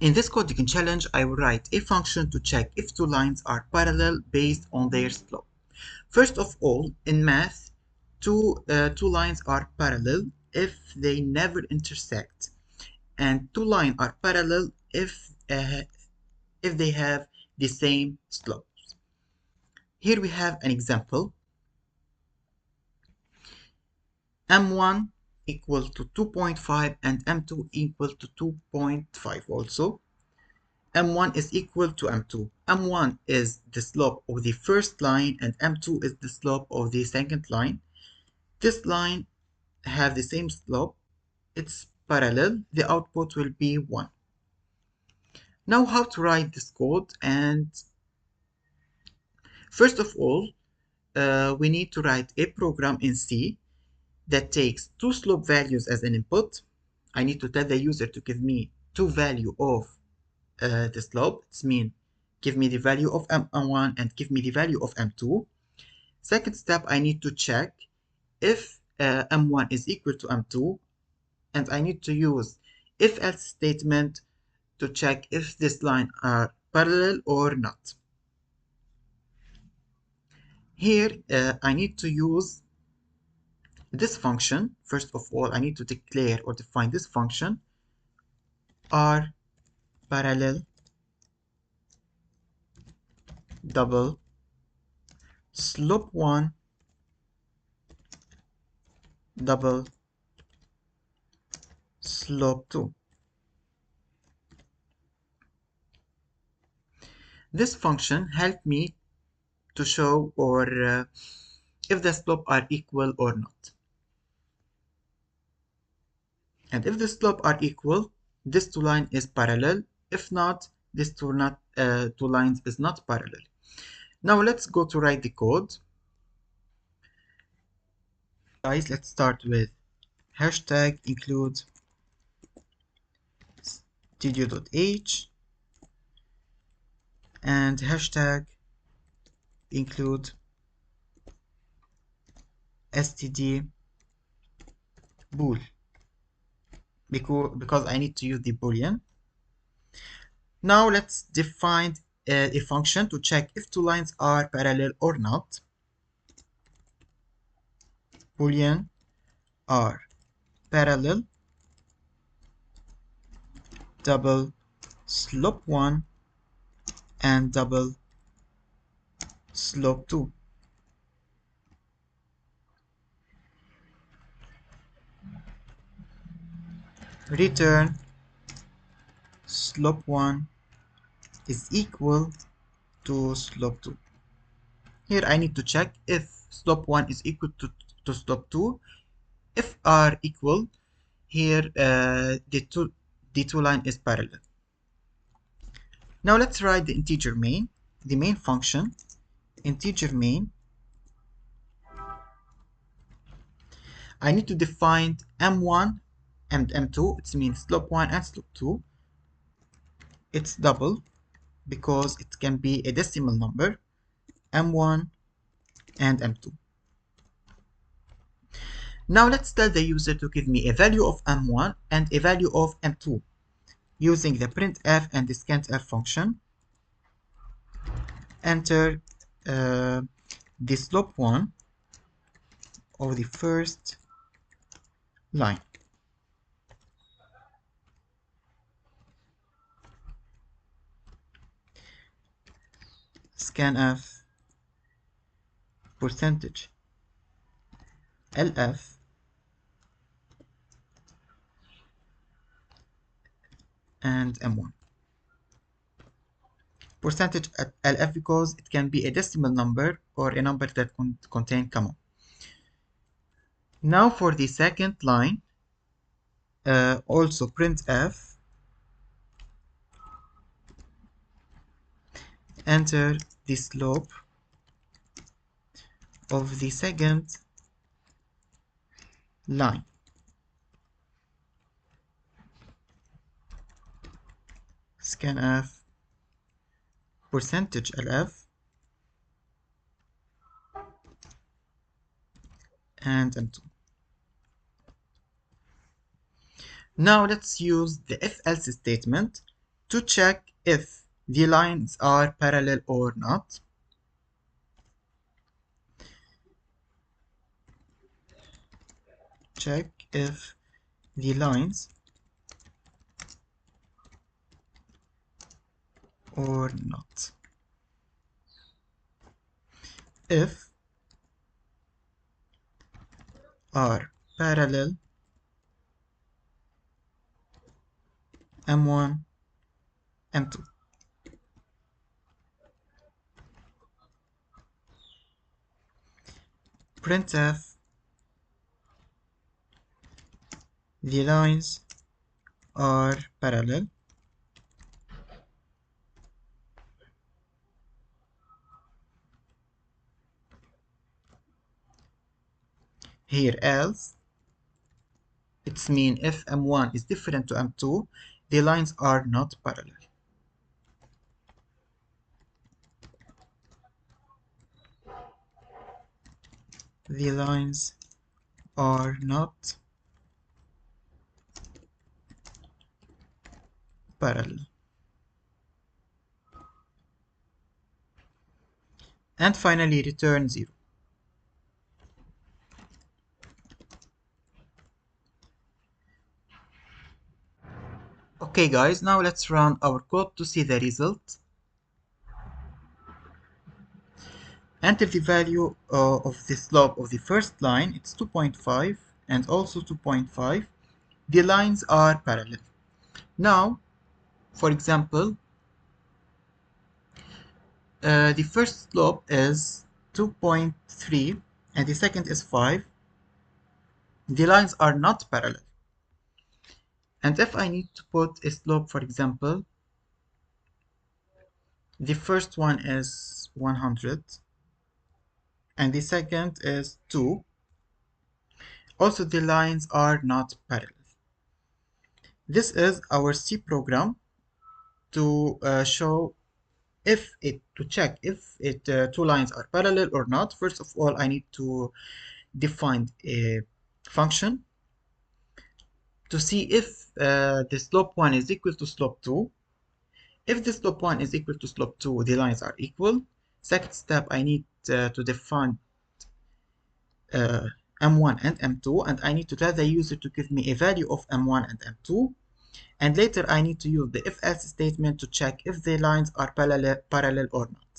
In this coding challenge, I will write a function to check if two lines are parallel based on their slope. First of all, in math, two lines are parallel if they never intersect, and two lines are parallel if they have the same slopes. Here we have an example. M1 equal to 2.5 and M2 equal to 2.5 also. M1 is equal to M2. M1 is the slope of the first line and M2 is the slope of the second line. This line have the same slope. It's parallel. The output will be 1. Now how to write this code? And first of all, we need to write a program in C that takes two slope values as an input. I need to tell the user to give me two value of the slope. It means give me the value of M1 and give me the value of M2. Second step, I need to check if M1 is equal to M2, and I need to use if-else statement to check if this line are parallel or not. Here, I need to use this function. First of all, I need to declare or define this function, are parallel double slope 1 double slope 2. This function helped me to show or if the slope are equal or not. And if the slope are equal, this two line is parallel. If not, this two lines is not parallel. Now let's go to write the code. Guys, let's start with hashtag include studio.h and hashtag include std bool because I need to use the boolean. Now let's define a function to check if two lines are parallel or not. Boolean are parallel double slope 1 and double slope 2. Return slope 1 is equal to slope 2. Here I need to check if slope 1 is equal to slope 2. If are equal, here the two line is parallel. Now let's write the integer main, the main function, integer main. I need to define M1 and M2. It means slope 1 and slope 2. It's double because it can be a decimal number, M1 and M2. Now let's tell the user to give me a value of M1 and a value of M2 using the printf and the scanf function. Enter the slope 1 of the first line. Scanf percentage LF and M1. Percentage LF because it can be a decimal number or a number that contain comma. Now for the second line, also printf, enter the slope of the second line. Scanf percentage LF and M2. Now let's use the if-else statement to check if the lines are parallel or not. Check if the lines or not. If are parallel, M1, M2. Printf, the lines are parallel. Here else, it's mean if M1 is different to M2, the lines are not parallel. The lines are not parallel. And finally return 0. Okay guys, now let's run our code to see the result. Enter the value of the slope of the first line, it's 2.5 and also 2.5. The lines are parallel. Now, for example, the first slope is 2.3 and the second is 5. The lines are not parallel. And if I need to put a slope, for example, the first one is 100 and the second is 2. Also, the lines are not parallel. This is our C program to show to check if two lines are parallel or not. First of all, I need to define a function to see if the slope 1 is equal to slope 2. If the slope 1 is equal to slope 2, the lines are equal. Second step, I need to define M1 and M2, and I need to tell the user to give me a value of M1 and M2. And later I need to use the if-else statement to check if the lines are parallel or not.